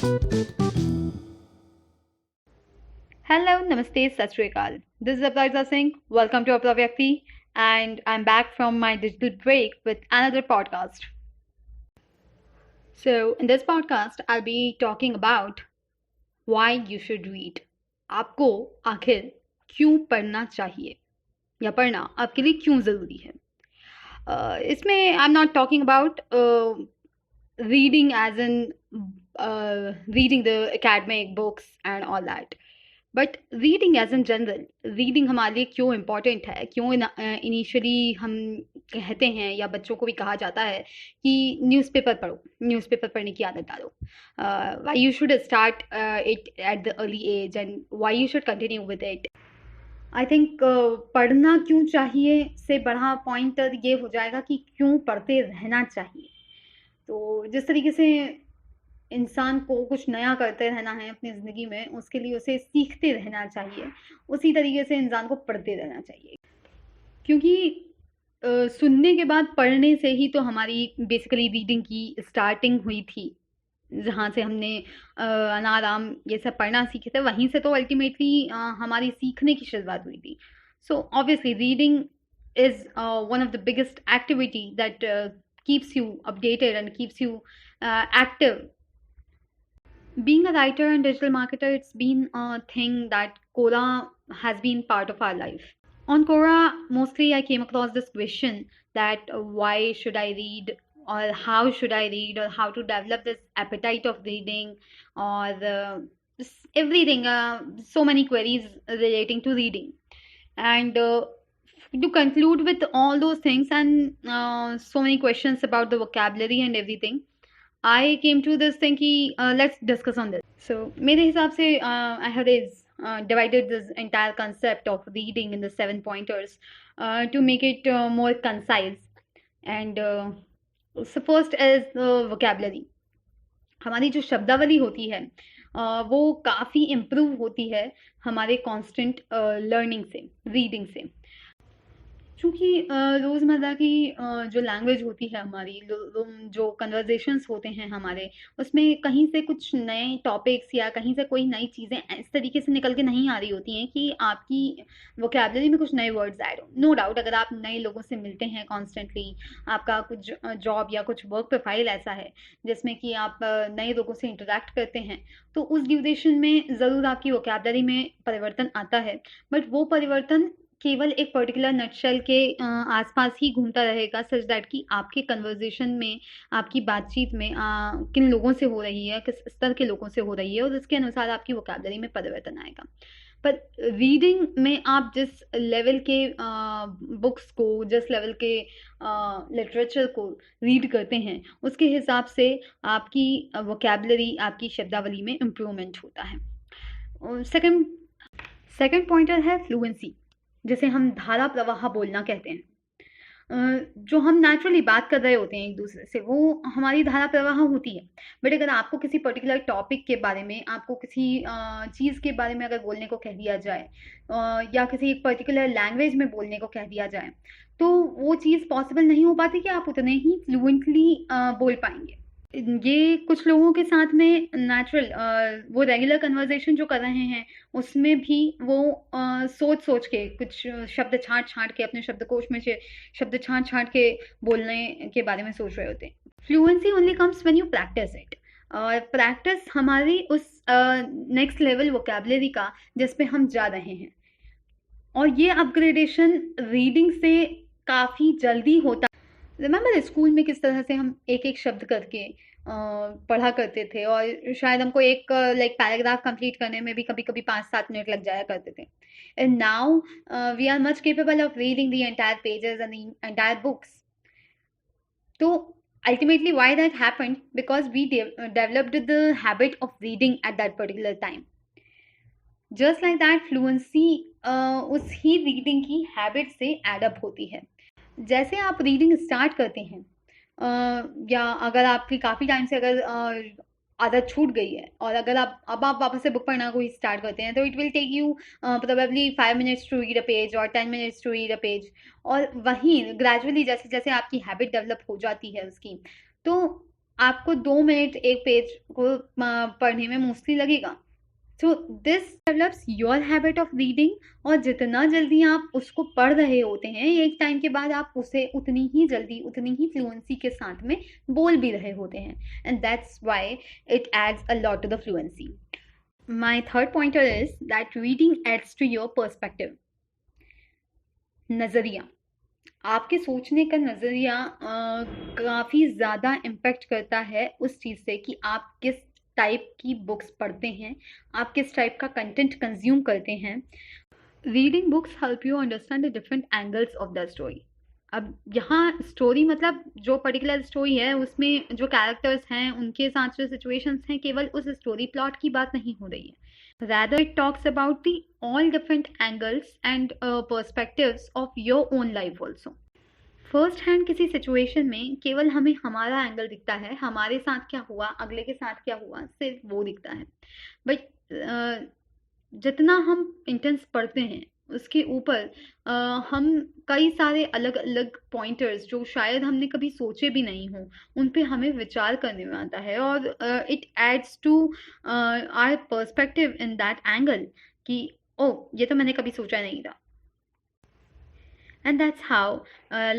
Hello, Namaste, Sat Shri Akal. This is Apraja Singh. Welcome to Apravyakti, and I'm back from my digital break with another podcast. So, in this podcast, I'll be talking about why you should read. आपको आखिर क्यों पढ़ना चाहिए या पढ़ना आपके लिए क्यों ज़रूरी है. इसमें I'm not talking about reading as in reading the academic books and all that. But reading as in general, reading हमारे लिए क्यों इम्पॉर्टेंट है, क्यों इनिशियली हम कहते हैं या बच्चों को भी कहा जाता है कि न्यूज़पेपर पढ़ो, न्यूज़पेपर पढ़ने की आदत डालो. Why you should start it at the early age and why you should continue with it. I think पढ़ना क्यों चाहिए से बड़ा पॉइंट ये हो जाएगा कि क्यों पढ़ते रहना चाहिए. तो जिस तरीके से इंसान को कुछ नया करते रहना है अपनी ज़िंदगी में, उसके लिए उसे सीखते रहना चाहिए, उसी तरीके से इंसान को पढ़ते रहना चाहिए. क्योंकि सुनने के बाद पढ़ने से ही तो हमारी बेसिकली रीडिंग की स्टार्टिंग हुई थी. जहाँ से हमने अनाराम ये सब पढ़ना सीखे थे, वहीं से तो अल्टीमेटली हमारी सीखने की शुरुआत हुई थी. So obviously reading is one of the biggest activity that keeps you updated and keeps you active. Being a writer and digital marketer, it's been a thing that Quora has been part of our life. On Quora, mostly I came across this question that why should I read, or how should I read, or how to develop this appetite of reading, or everything. So many queries relating to reading. And to conclude with all those things and so many questions about the vocabulary and everything, I came to this thing कि let's discuss on this. So मेरे हिसाब से I have divided this entire concept of reading in the 7 pointers to make it more concise. And so first is vocabulary. हमारी जो शब्दावली होती है वो काफ़ी इम्प्रूव होती है हमारे कांस्टेंट लर्निंग से, रीडिंग से. क्योंकि रोज़मर्रा की जो लैंग्वेज होती है हमारी, जो कन्वर्जेशंस होते हैं हमारे, उसमें कहीं से कुछ नए टॉपिक्स या कहीं से कोई नई चीज़ें इस तरीके से निकल के नहीं आ रही होती हैं कि आपकी वोकैबुलरी में कुछ नए वर्ड्स ऐड हो. नो डाउट अगर आप नए लोगों से मिलते हैं कॉन्स्टेंटली, आपका कुछ जॉब या कुछ वर्क प्रोफाइल ऐसा है जिसमें कि आप नए लोगों से इंटरेक्ट करते हैं, तो उस ड्यूरेशन में ज़रूर आपकी वोकैबुलरी में परिवर्तन आता है. बट वो परिवर्तन केवल एक पर्टिकुलर नटशेल के आसपास ही घूमता रहेगा, सच दैट कि आपके कन्वर्जेशन में, आपकी बातचीत में किन लोगों से हो रही है, किस स्तर के लोगों से हो रही है, और उसके अनुसार आपकी वोकैबुलरी में परिवर्तन आएगा. पर रीडिंग में आप जिस लेवल के बुक्स को, जिस लेवल के लिटरेचर को रीड करते हैं, उसके हिसाब से आपकी वोकैबुलरी, आपकी शब्दावली में इम्प्रूवमेंट होता है. सेकंड पॉइंटर है फ्लुएंसी, जिसे हम धारा प्रवाह बोलना कहते हैं. जो हम नेचुरली बात कर रहे होते हैं एक दूसरे से, वो हमारी धारा प्रवाह होती है. बट अगर आपको किसी पर्टिकुलर टॉपिक के बारे में, आपको किसी चीज़ के बारे में अगर बोलने को कह दिया जाए, या किसी एक पर्टिकुलर लैंग्वेज में बोलने को कह दिया जाए, तो वो चीज़ पॉसिबल नहीं हो पाती कि आप उतने ही फ्लुएंटली बोल पाएंगे. ये कुछ लोगों के साथ में नेचुरल वो रेगुलर कन्वर्सेशन जो कर रहे हैं, उसमें भी वो सोच के कुछ शब्द छाँट के, अपने शब्दकोश में से शब्द छाँट के बोलने के बारे में सोच रहे होते हैं. Fluency only comes when you practice it. और प्रैक्टिस हमारी उस नेक्स्ट लेवल वोकैबुलरी का जिस पे हम जा रहे हैं, और ये अपग्रेडेशन रीडिंग से काफ़ी जल्दी होता. रिमेंबर स्कूल में किस तरह से हम एक एक शब्द करके पढ़ा करते थे, और शायद हमको एक पैराग्राफ कंप्लीट करने में भी कभी कभी 5-7 मिनट लग जाया करते थे. And now we are much capable of reading the entire pages and the entire books. तो ultimately why that happened, because we developed the habit of reading at that particular time. Just like that, fluency उस ही reading की habit से add up होती है. जैसे आप reading start करते हैं, या अगर आपकी काफ़ी टाइम से अगर आदत छूट गई है, और अगर आप वापस से बुक पढ़ना कोई स्टार्ट करते हैं, तो it will take you probably 5 minutes to read a page और 10 minutes to read a page. और वहीं ग्रेजुअली जैसे जैसे आपकी हैबिट डेवलप हो जाती है उसकी, तो आपको 2 मिनट एक पेज को पढ़ने में मोस्टली लगेगा। So this develops your habit of reading, और जितना जल्दी आप उसको पढ़ रहे होते हैं, एक टाइम के बाद आप उसे उतनी ही जल्दी, उतनी ही फ्लुएंसी के साथ में बोल भी रहे होते हैं, and that's why it aids a lot to the fluency. My third pointer is that reading aids to your perspective. नज़रिया, आपके सोचने का नज़रिया काफ़ी ज़्यादा इम्पेक्ट करता है उस चीज़ से कि आप किस टाइप की बुक्स पढ़ते हैं, आप किस टाइप का कंटेंट कंज्यूम करते हैं। Reading books help you understand the different angles of the story. अब यहाँ स्टोरी मतलब जो पर्टिकुलर स्टोरी है उसमें जो कैरेक्टर्स हैं उनके साथ जो सिचुएशंस हैं, केवल उस स्टोरी प्लॉट की बात नहीं हो रही है। Rather, it talks about the all different angles and perspectives of your own life also. First hand किसी सिचुएशन में केवल हमें हमारा एंगल दिखता है, हमारे साथ क्या हुआ, अगले के साथ क्या हुआ, सिर्फ वो दिखता है। बट जितना हम इंटेंस पढ़ते हैं उसके ऊपर हम कई सारे अलग अलग पॉइंटर्स जो शायद हमने कभी सोचे भी नहीं हो, उन पे हमें विचार करने में आता है, और it aids to our perspective in that angle कि ओ, ये तो मैंने कभी सोचा नहीं था। And that's how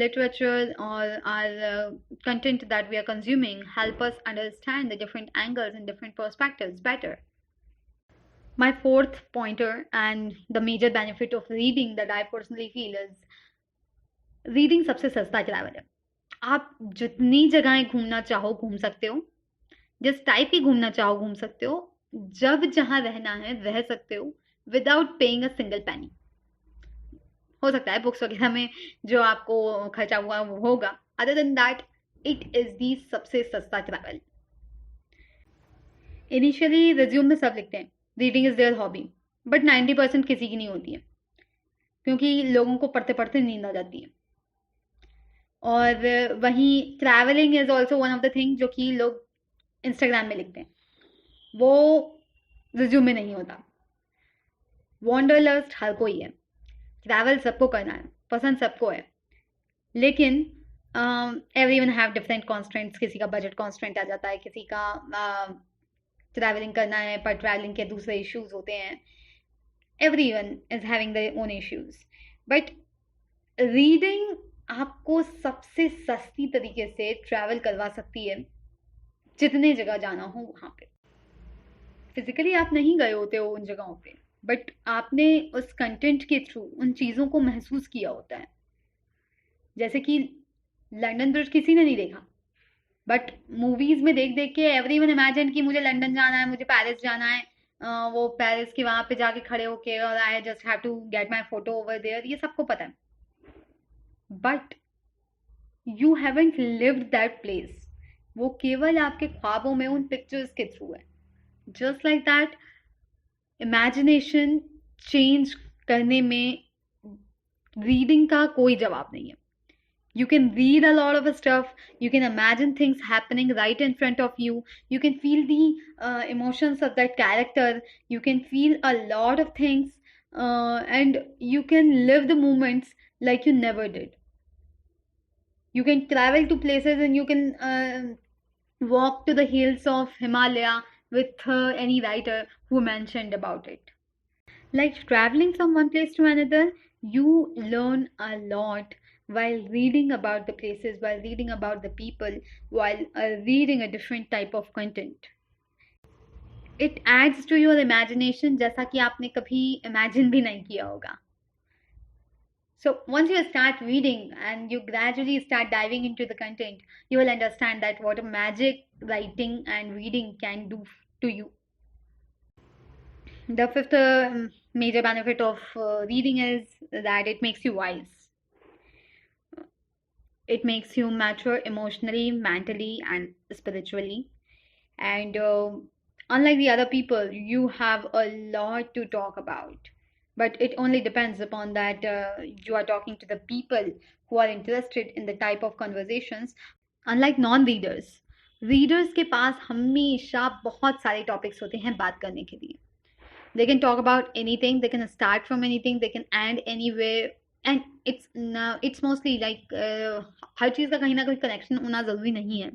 literature or our content that we are consuming help us understand the different angles and different perspectives better. My fourth pointer and the major benefit of reading that I personally feel is reading सबसे सस्ता travel है। आप जितनी जगहें घूमना चाहो घूम सकते हो, जिस टाइप की घूमना चाहो घूम सकते हो, जब जहाँ रहना है रह सकते हो without paying a single penny. हो सकता है बुक्स वगैरह में जो आपको खर्चा हुआ वो होगा, other than that it is the सबसे सस्ता ट्रैवल। इनिशियली रिज्यूम में सब लिखते हैं reading is their hobby, but 90% किसी की नहीं होती है, क्योंकि लोगों को पढ़ते पढ़ते नींद आ जाती है। और वहीं travelling is also one of the thing जो कि लोग इंस्टाग्राम में लिखते हैं, वो रिज्यूम में नहीं होता। वॉन्डरलस्ट हर कोई है, ट्रैवल सबको करना है, पसंद सबको है, लेकिन एवरीवन हैव डिफरेंट कॉन्स्टेंट्स। किसी का बजट कॉन्स्टेंट आ जाता है, किसी का ट्रैवलिंग करना है पर ट्रैवलिंग के दूसरे इश्यूज होते हैं। Everyone is having their own issues, but reading आपको सबसे सस्ती तरीके से ट्रैवल करवा सकती है जितने जगह जाना हो वहाँ पे। फिजिकली आप नहीं गए होते हो उन जगहों पे, बट आपने उस कंटेंट के थ्रू उन चीज़ों को महसूस किया होता है। जैसे कि लंदन ब्रिज किसी ने नहीं देखा, बट मूवीज में देख देख के एवरीवन इमेजिन कि मुझे लंदन जाना है, मुझे पेरिस जाना है, वो पेरिस के वहां पे जाके खड़े होके और I just have to get my photo over there, ये सबको पता है, but you haven't lived that place. वो केवल आपके ख्वाबों में उन पिक्चर्स के थ्रू है। Just like that imagination change करने में रीडिंग का कोई जवाब नहीं है। You can read a lot of stuff, you can imagine things happening right in front of you, you can feel the emotions of that character, you can feel a lot of things, and you can live the moments like you never did. You can travel to places and you can walk to the hills of Himalaya with any writer who mentioned about it. Like traveling from one place to another, you learn a lot while reading about the places, while reading about the people, while reading a different type of content. It adds to your imagination जैसा कि आपने कभी imagine भी नहीं किया होगा. So once you start reading and you gradually start diving into the content, you will understand that what a magic writing and reading can do to you. The fifth major benefit of reading is that it makes you wise. It makes you mature emotionally, mentally, and spiritually. And unlike the other people, you have a lot to talk about. But it only depends upon that you are talking to the people who are interested in the type of conversations. Unlike non-readers, readers के पास हमेशा बहुत सारे topics होते हैं बात करने के लिए. They can talk about anything, they can start from anything, they can end anywhere, and it's mostly like हर चीज़ का कहीं ना कहीं कनेक्शन होना ज़रूरी नहीं है.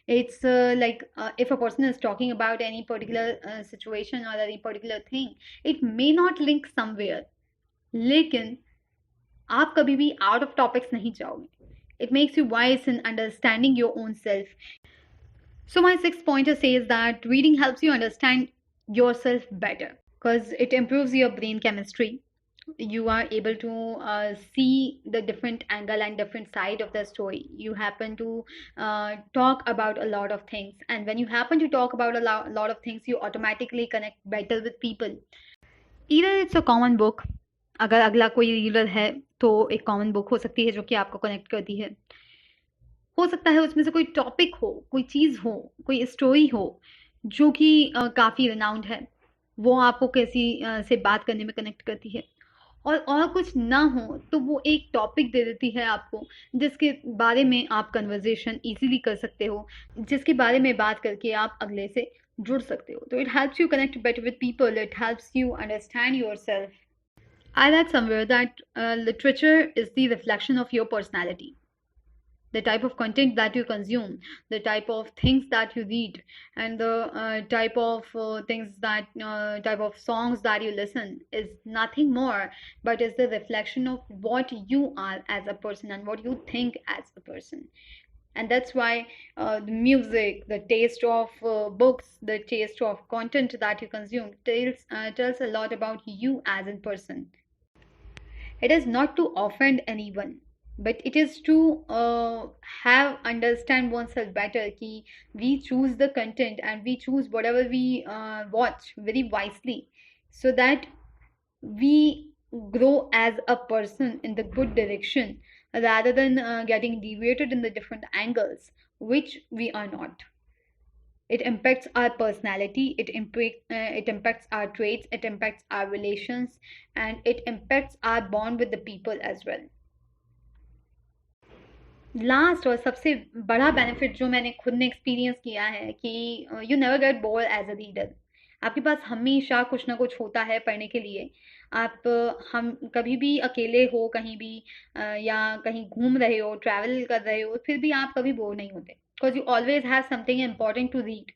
It's like if a person is talking about any particular situation और any particular thing, it may not link somewhere, लेकिन आप कभी भी आउट ऑफ टॉपिक्स नहीं जाओगे. It makes you wise in understanding your own self. So my sixth pointer says that reading helps you understand yourself better because it improves your brain chemistry. You are able to see the different angle and different side of the story. You happen to talk about a lot of things, and when you happen to talk about lot of things, you automatically connect better with people. Either it's a common book, अगर अगला कोई reader है तो एक common book हो सकती है जो कि आपको कनेक्ट करती है. हो सकता है उसमें से कोई टॉपिक हो, कोई चीज़ हो, कोई स्टोरी हो जो कि काफ़ी रिनाउंड है, वो आपको किसी से बात करने में कनेक्ट करती है. और कुछ ना हो तो वो एक टॉपिक दे देती है आपको जिसके बारे में आप कन्वर्जेशन इजीली कर सकते हो, जिसके बारे में बात करके आप अगले से जुड़ सकते हो. तो it helps you connect better with people, it helps you understand yourself. I read somewhere that literature is the reflection of your personality. The type of content that you consume, the type of things that you read, and the type of type of songs that you listen is nothing more but is the reflection of what you are as a person and what you think as a person. And that's why the music, the taste of books, the taste of content that you consume tells a lot about you as a person. It is not to offend anyone, but it is to have understand oneself better. Ki we choose the content and we choose whatever we watch very wisely, so that we grow as a person in the good direction rather than getting deviated in the different angles which we are not. It impacts our personality, it impacts our traits, it impacts our relations, and it impacts our bond with the people as well. Last और सबसे बड़ा benefit जो मैंने खुद ने experience किया है कि you never get bore as a reader. आपके पास हमेशा कुछ ना कुछ होता है पढ़ने के लिए. आप हम कभी भी अकेले हो कहीं भी या कहीं घूम रहे हो, ट्रैवल कर रहे हो, फिर भी आप कभी बोर नहीं होते because you always have something important to read.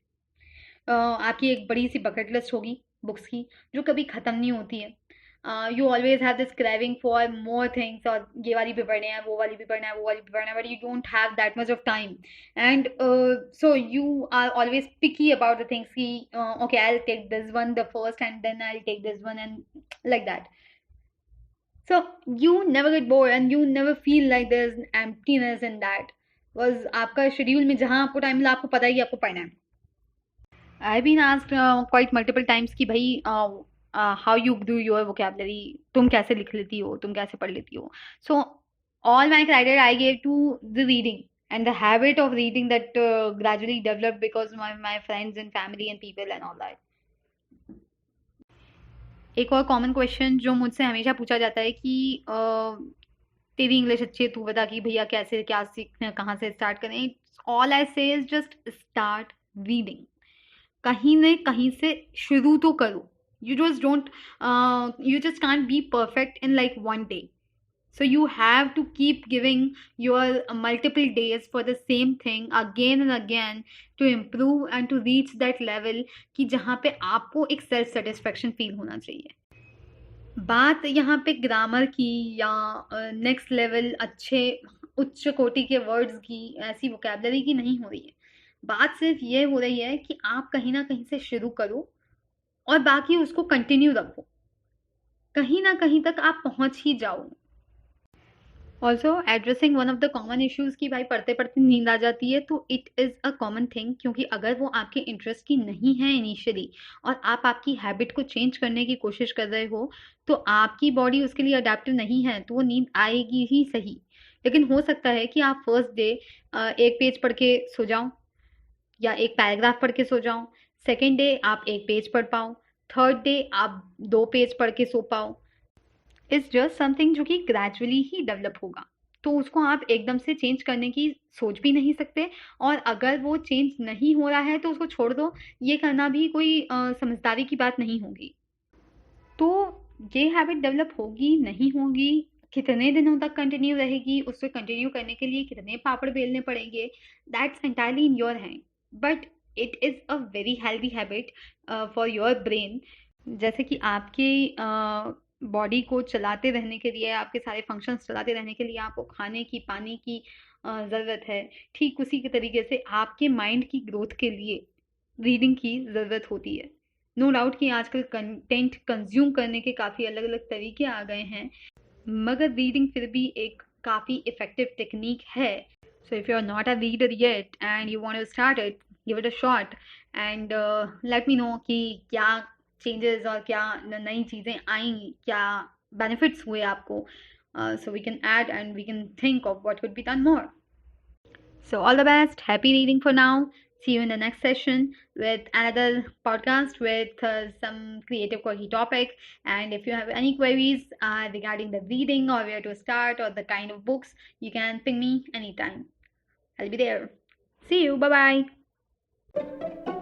आपकी एक बड़ी सी बकेट लिस्ट होगी बुक्स की जो कभी ख़त्म नहीं होती है. You always have this craving for more things, और ये वाली भी पढ़ने हैं, वो वाली भी पढ़ना है, वो वाली भी पढ़ना है, but you don't have that much of time. And so you are always picky about the things की okay I will take this one the first and then I will take this one and like that. So you never get bored and you never feel like there's an emptiness in that because आपका schedule में जहाँ आपको time मिला आपको पता है कि आपको पढ़ना है. I've been asked quite multiple times कि भाई how you do your vocabulary, तुम कैसे लिख लेती हो, तुम कैसे पढ़ लेती हो. So all my credit I gave to the reading and the habit of reading that gradually developed because my friends and family and people and all that. एक और कॉमन क्वेश्चन जो मुझसे हमेशा पूछा जाता है कि तेरी इंग्लिश अच्छी है, तू बता कि भैया कैसे क्या सीखना, कहाँ से स्टार्ट करें. ऑल आई से इज जस्ट स्टार्ट रीडिंग. कहीं न कहीं से शुरू तो करो. You just don't you just can't be perfect in like one day. So you have to keep giving your multiple days for the same thing again and again to improve and to reach that level कि जहाँ पे आपको एक self satisfaction feel होना चाहिए. बात यहाँ पे ग्रामर की या नेक्स्ट लेवल अच्छे उच्च कोटि के वर्ड्स की, ऐसी वोकेबलरी की नहीं हो रही है. बात सिर्फ ये हो रही है कि आप कहीं ना कहीं से शुरू करो और बाकी उसको कंटिन्यू रखो. कहीं ना कहीं तक आप पहुँच ही जाओ. Also addressing one of the common issues कि भाई पढ़ते पढ़ते नींद आ जाती है, तो it is a common thing क्योंकि अगर वो आपके इंटरेस्ट की नहीं है इनिशियली और आप आपकी हैबिट को चेंज करने की कोशिश कर रहे हो तो आपकी बॉडी उसके लिए अडेप्टिव नहीं है, तो वो नींद आएगी ही सही. लेकिन हो सकता है कि आप फर्स्ट डे एक पेज पढ़ के सो जाओ या एक पैराग्राफ पढ़ के सो जाओ. सेकेंड डे आप एक पेज पढ़ पाओ. थर्ड डे आप 2 पेज पढ़ के सो पाओ. इट्स जस्ट समथिंग जो कि ग्रेजुअली ही डेवलप होगा, तो उसको आप एकदम से चेंज करने की सोच भी नहीं सकते. और अगर वो चेंज नहीं हो रहा है तो उसको छोड़ दो. ये करना भी कोई समझदारी की बात नहीं होगी. तो ये हैबिट डेवलप होगी नहीं होगी कितने दिनों तक कंटिन्यू रहेगी, उसको कंटिन्यू करने के लिए कितने पापड़ बेलने पड़ेंगे, that's entirely in your hand, but it is a very healthy habit for your brain. जैसे कि आपके बॉडी को चलाते रहने के लिए, आपके सारे फंक्शंस चलाते रहने के लिए आपको खाने की, पानी की ज़रूरत है, ठीक उसी के तरीके से आपके माइंड की ग्रोथ के लिए रीडिंग की ज़रूरत होती है। नो डाउट कि आजकल कंटेंट कंज्यूम करने के काफ़ी अलग अलग तरीके आ गए हैं, मगर रीडिंग फिर भी एक काफ़ी इफ़ेक्टिव टेक्निक है। So if you are not a reader yet and you want to start it, give it a shot and let me know कि क्या चेंजेस और क्या नई चीज़ें आई, क्या बेनिफिट्स हुए आपको, so we can add and we can think of what could be done more. So, all the best. Happy reading for now. See you in the next session with another podcast with some creative, quirky topic. And if you have any queries regarding the reading or where to start or the kind of books, you can ping me anytime. I'll be there. See you. Bye bye.